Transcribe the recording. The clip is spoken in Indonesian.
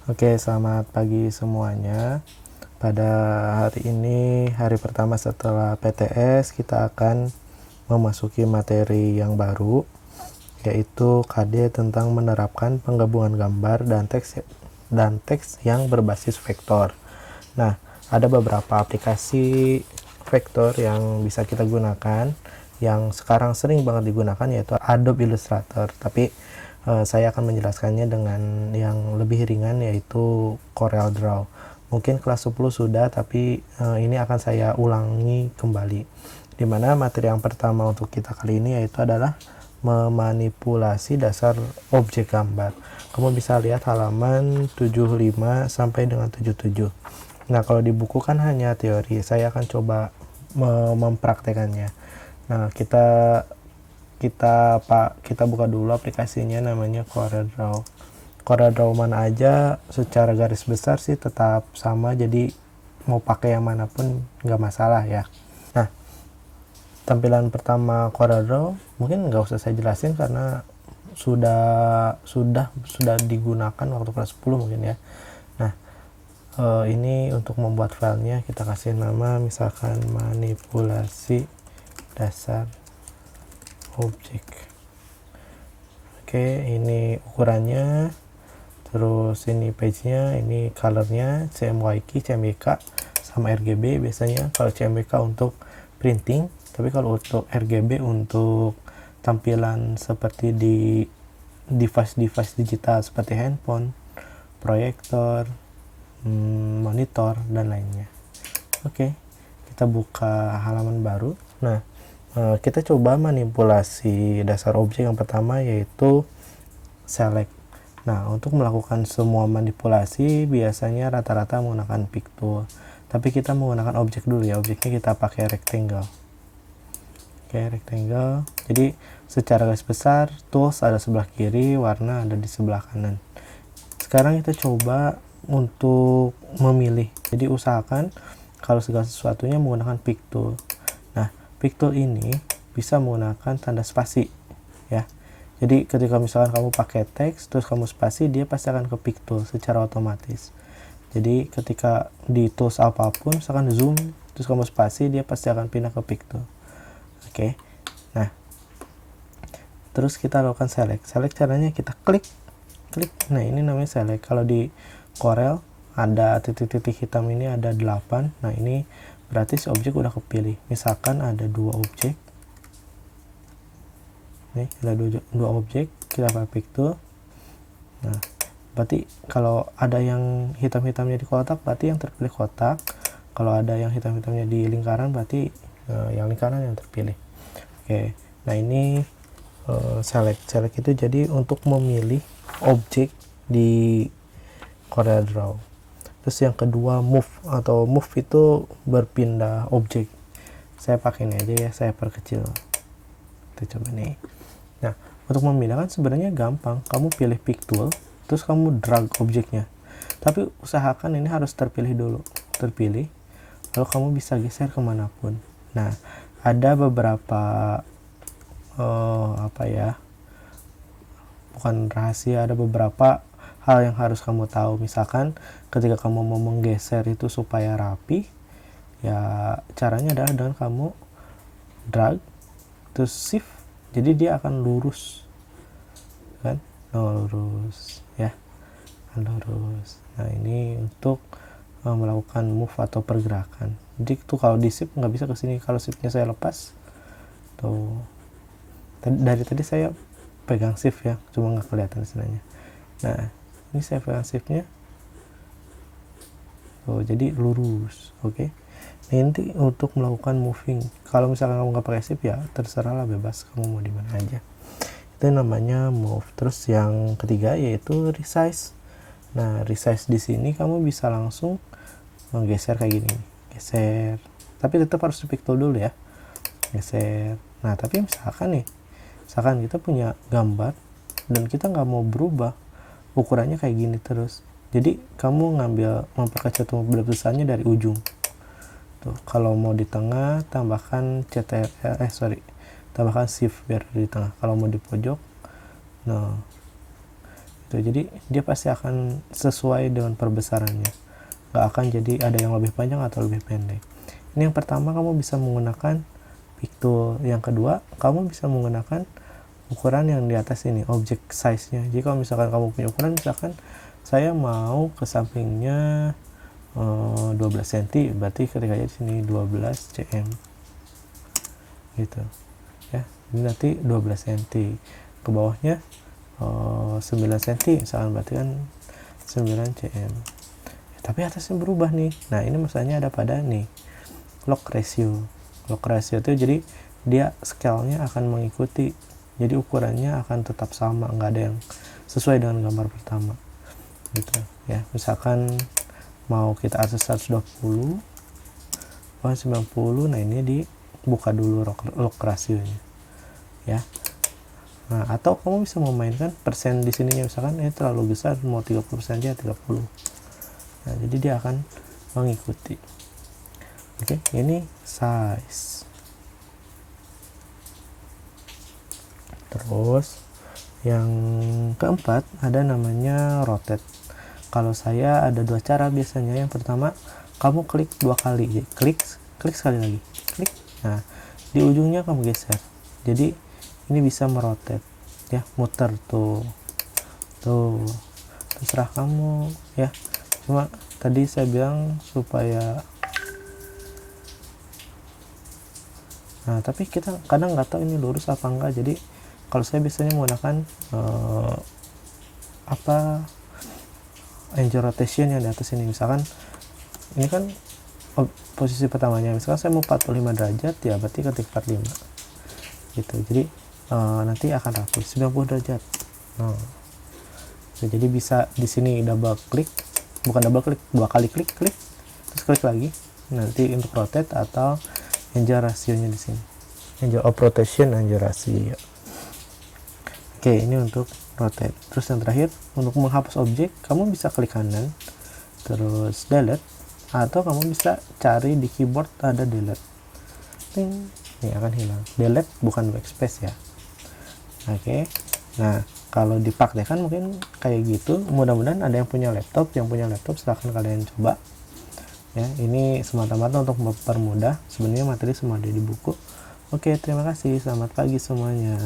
Oke, selamat pagi semuanya. Pada hari ini, hari pertama setelah PTS, kita akan memasuki materi yang baru, yaitu KD tentang menerapkan penggabungan gambar dan teks yang berbasis vektor. Nah, ada beberapa aplikasi vektor yang bisa kita gunakan, yang sekarang sering banget digunakan, yaitu Adobe Illustrator. Tapi saya akan menjelaskannya dengan yang lebih ringan, yaitu Corel Draw. Mungkin kelas 10 sudah, tapi ini akan saya ulangi kembali. Dimana materi yang pertama untuk kita kali ini yaitu adalah memanipulasi dasar objek gambar. Kamu bisa lihat halaman 75 sampai dengan 77. Nah, kalau di buku kan hanya teori, saya akan coba mempraktekannya. Nah, kita buka dulu aplikasinya, namanya Corel Draw. Corel Draw mana aja secara garis besar sih tetap sama, jadi mau pakai yang manapun nggak masalah ya. Nah, tampilan pertama Corel Draw mungkin nggak usah saya jelasin karena sudah digunakan waktu kelas 10 mungkin ya. Nah, ini untuk membuat filenya kita kasih nama misalkan manipulasi dasar objek. Oke, ini ukurannya, terus ini page-nya, ini colornya, CMYK sama RGB. Biasanya kalau CMYK untuk printing, tapi kalau untuk RGB untuk tampilan seperti di device digital seperti handphone, proyektor, monitor, dan lainnya. Oke, kita buka halaman baru. Nah, kita coba manipulasi dasar objek yang pertama, yaitu select. Nah, untuk melakukan semua manipulasi biasanya rata-rata menggunakan pick tool, tapi kita menggunakan objek dulu ya. Objeknya kita pakai rectangle. Oke, rectangle. Jadi secara garis besar tools ada sebelah kiri, warna ada di sebelah kanan. Sekarang kita coba untuk memilih. Jadi usahakan kalau segala sesuatunya menggunakan pick tool. Pick tool ini bisa menggunakan tanda spasi ya. Jadi ketika misalkan kamu pakai teks terus kamu spasi, dia pasti akan ke pick tool secara otomatis. Jadi ketika di tools apapun, misalkan zoom terus kamu spasi, dia pasti akan pindah ke pick tool. Oke. Nah, terus kita lakukan select. Select caranya kita klik. Nah, ini namanya select. Kalau di Corel ada titik-titik hitam ini ada 8. Nah, ini berarti si objek udah kepilih. Misalkan ada dua objek, nih ada dua objek, kita pakai pick tool. Nah, berarti kalau ada yang hitam-hitamnya di kotak, berarti yang terpilih kotak. Kalau ada yang hitam-hitamnya di lingkaran, berarti yang lingkaran yang terpilih. Oke, nah ini select itu jadi untuk memilih objek di Corel Draw. Terus yang kedua move, atau move itu berpindah objek. Saya pakai ini aja ya, saya perkecil. Kita coba nih. Nah, untuk memindahkan sebenarnya gampang. Kamu pilih pick tool, terus kamu drag objeknya. Tapi usahakan ini harus terpilih dulu. Terpilih, lalu kamu bisa geser kemanapun. Nah, ada beberapa bukan rahasia, ada beberapa hal yang harus kamu tahu. Misalkan ketika kamu mau menggeser itu supaya rapi, ya caranya adalah dengan kamu drag terus shift, jadi dia akan lurus kan, lurus ya, lurus. Nah, ini untuk melakukan move atau pergerakan. Jadi tuh kalau di shift nggak bisa ke sini. Kalau shiftnya saya lepas tuh, dari tadi saya pegang shift ya, cuma nggak kelihatan sebenarnya. Nah, ini saya pegang shiftnya, jadi lurus. Oke. Nanti untuk melakukan moving, kalau misalkan kamu nggak pakai shift ya terserah lah, bebas kamu mau di mana aja. Itu namanya move. Terus yang ketiga yaitu resize. Nah, resize di sini kamu bisa langsung menggeser kayak gini, geser. Tapi tetap harus di pick tool dulu ya, geser. Nah, tapi misalkan kita punya gambar dan kita nggak mau berubah ukurannya kayak gini terus, jadi kamu memperkecil tombol besarnya dari ujung tuh. Kalau mau di tengah tambahkan tambahkan shift biar di tengah. Kalau mau di pojok, nah gitu. Jadi dia pasti akan sesuai dengan perbesarannya, nggak akan jadi ada yang lebih panjang atau lebih pendek. Ini yang pertama, kamu bisa menggunakan pick tool. Yang kedua, kamu bisa menggunakan ukuran yang di atas ini, object size-nya. Jadi kalau misalkan kamu punya ukuran, misalkan saya mau ke sampingnya 12 cm, berarti ketik aja di sini 12 cm gitu ya. Ini nanti 12 cm, ke bawahnya 9 cm misalkan, berarti kan 9 cm ya, tapi atasnya berubah nih. Nah ini masalahnya ada pada nih log ratio. Log ratio itu jadi dia scale-nya akan mengikuti, jadi ukurannya akan tetap sama, nggak ada yang sesuai dengan gambar pertama gitu ya. Misalkan mau kita akses 120 90, nah ini dibuka dulu log rasionya ya. Nah, atau kamu bisa memainkan persen di sininya, misalkan ini terlalu besar, mau 30% aja 30. Nah, jadi dia akan mengikuti. Oke, ini size. Terus yang keempat ada namanya rotate. Kalau saya ada dua cara biasanya. Yang pertama, kamu klik 2 kali, klik sekali lagi, klik. Nah, di ujungnya kamu geser. Jadi ini bisa merotate ya, muter tuh terserah kamu ya. Cuma tadi saya bilang supaya, nah tapi kita kadang nggak tahu ini lurus apa enggak. Jadi kalau saya biasanya menggunakan angle rotation yang di atas ini. Misalkan ini kan posisi pertamanya, misalkan saya mau 45 derajat ya, berarti ketik 45 gitu. Jadi nanti akan rapi 90 derajat. Jadi bisa di sini double klik, bukan double klik, 2 kali klik, terus klik lagi nanti untuk rotate, atau angle rasionya di sini, angle of rotation, angle ratio. Oke, ini untuk rotate. Terus yang terakhir, untuk menghapus objek, kamu bisa klik kanan terus delete, atau kamu bisa cari di keyboard ada delete. Ting, ini akan hilang. Delete bukan backspace ya. Oke. Nah, kalau dipraktekkan mungkin kayak gitu. Mudah-mudahan ada yang punya laptop. Yang punya laptop silahkan kalian coba. Ya, ini semata-mata untuk mempermudah. Sebenarnya materi semua ada di buku. Oke, terima kasih. Selamat pagi semuanya.